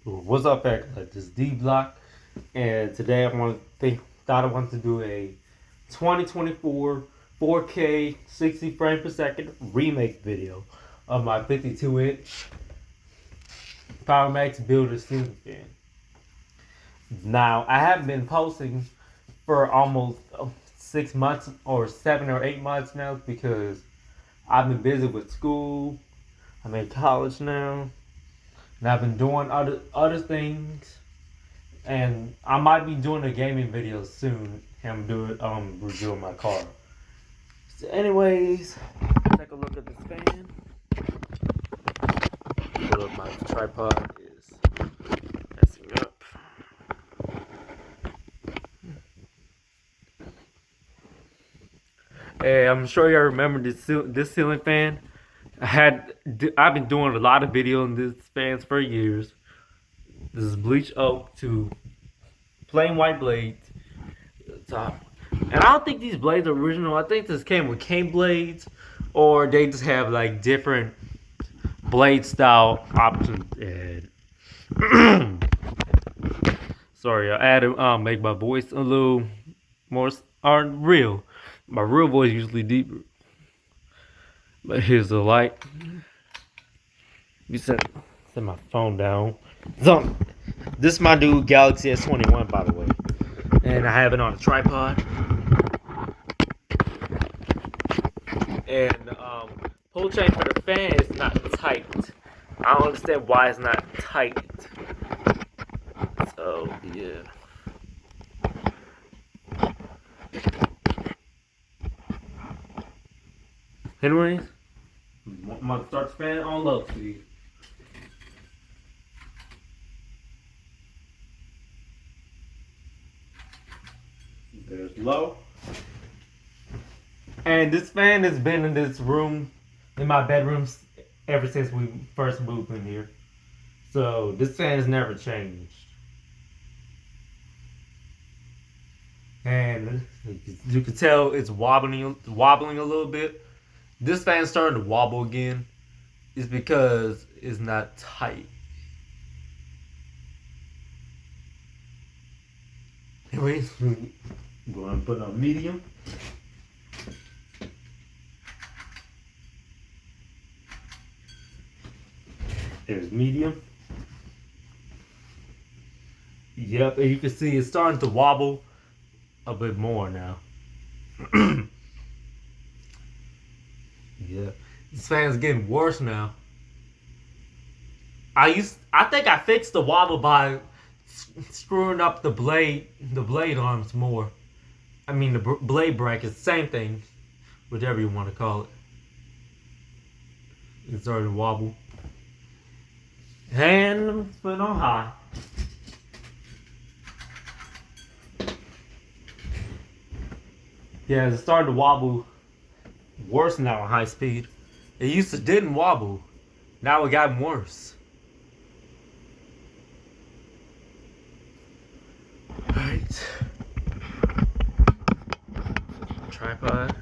What's up, like this D Block, and today thought I wanted to do a 2024 4K 60 frame per second remake video of my 52-inch PowerMax Builder Ceiling Fan. Now I haven't been posting for almost 6 months or 7 or 8 months now because I've been busy with school. I'm in college now, and I've been doing other things. And I might be doing a gaming video soon. I'm doing reviewing my car. So anyways, take a look at this fan. Pull up my tripod is messing up. Hey, I'm sure y'all remember this ceiling fan. I've been doing a lot of videos on this fans for years. This is bleach oak to plain white blades. Top. And I don't think these blades are original. I think this came with cane blades, or they just have like different blade style options. And sorry, I had to make my voice a little more real. My real voice usually deeper. But here's the light. You set my phone down. So, this is my new Galaxy S21, by the way, and I have it on a tripod. And pull chain for the fan is not tight. I don't understand why it's not tight. So yeah. Anyways, I'm gonna start the fan on low speed. There's low. And this fan has been in this room, in my bedroom, ever since we first moved in here. So this fan has never changed. And you can tell it's wobbling a little bit. This fan's starting to wobble again. It's because it's not tight. Anyways, I'm going to put on medium. There's medium. Yep, and you can see it's starting to wobble a bit more now. Yeah, this fan's getting worse now. I think I fixed the wobble by screwing up the blade arms more. I mean the blade brackets, same thing, whatever you want to call it. It's starting to wobble. And put it on high. Yeah, it's starting to wobble worse now on high speed. It used to didn't wobble. Now it got worse. Alright. Tripod.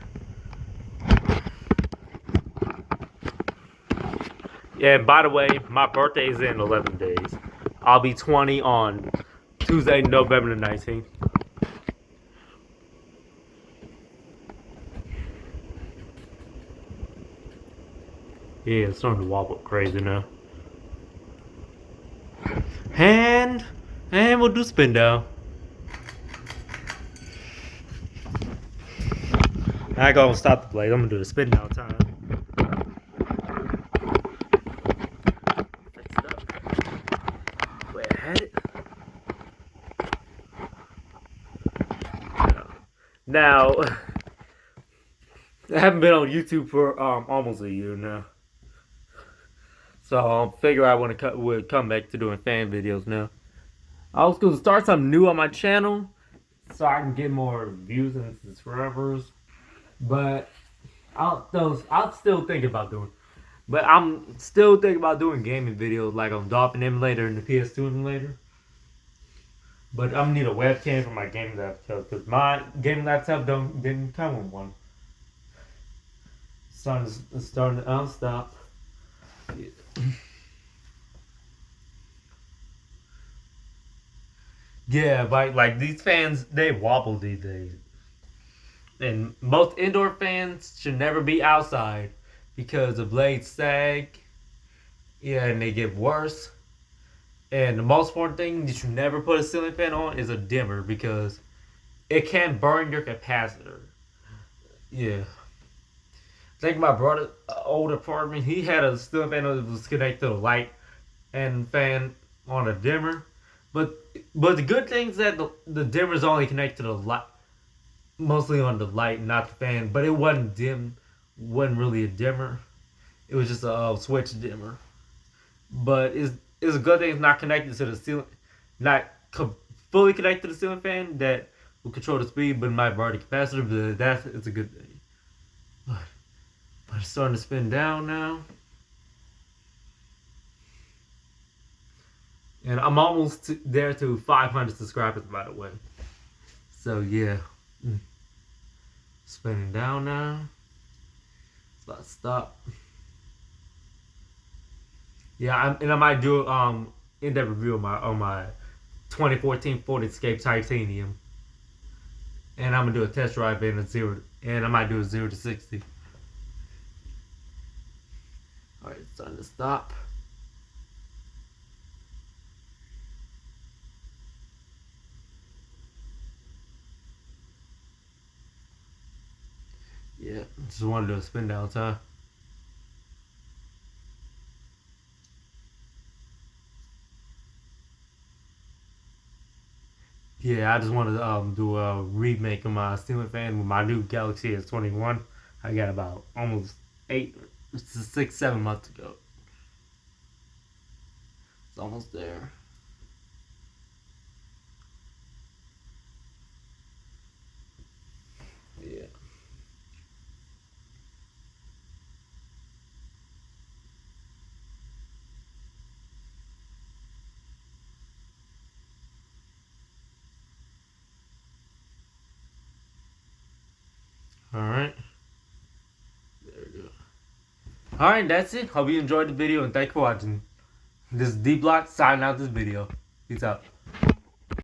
Yeah, and by the way, my birthday is in 11 days. I'll be 20 on Tuesday, November the 19th. Yeah, it's starting to wobble crazy now. And we'll do spin down. I go and stop the blade. I'm gonna do the spin down time. Fix it up. Wait, I had it. Now, I haven't been on YouTube for almost a year now. So I'll figure out when I would come back to doing fan videos now. I was going to start something new on my channel so I can get more views and subscribers. But I'll still think about doing. But I'm still thinking about doing gaming videos like on Dolphin Emulator and the PS2 Emulator. But I'm gonna need a webcam for my gaming laptop because my gaming laptop didn't come with one. Sun is starting to unstop. Yeah. Yeah, like these fans, they wobble these days. And most indoor fans should never be outside because the blades sag. Yeah, and they get worse. And the most important thing you should never put a ceiling fan on is a dimmer because it can burn your capacitor. Yeah. Like my brother, old apartment, he had a ceiling fan that was connected to a light and fan on a dimmer. But the good thing is that the dimmer is only connected to the light, mostly on the light, not the fan. But it wasn't dim, wasn't really a dimmer. It was just a switch dimmer. But it's a good thing it's not connected to the ceiling, not fully connected to the ceiling fan that will control the speed, but might burn the capacitor. But that's it's a good thing. But, it's starting to spin down now, and I'm almost there to 500 subscribers, by the way. So yeah, spinning down now. It's about to stop. Yeah, I might do in-depth review on my 2014 Ford Escape Titanium, and I'm gonna do a test drive in a zero, and I might do a 0 to 60. All right, it's starting to stop. Yeah, just want to do a spin down time. Yeah, I just want to do a remake of my ceiling fan with my new Galaxy S21. I got about almost 6, 7 months ago. It's almost there. Yeah. All right. There we go. All right, that's it. Hope you enjoyed the video and thank you for watching. This is D Block signing out this video. Peace out.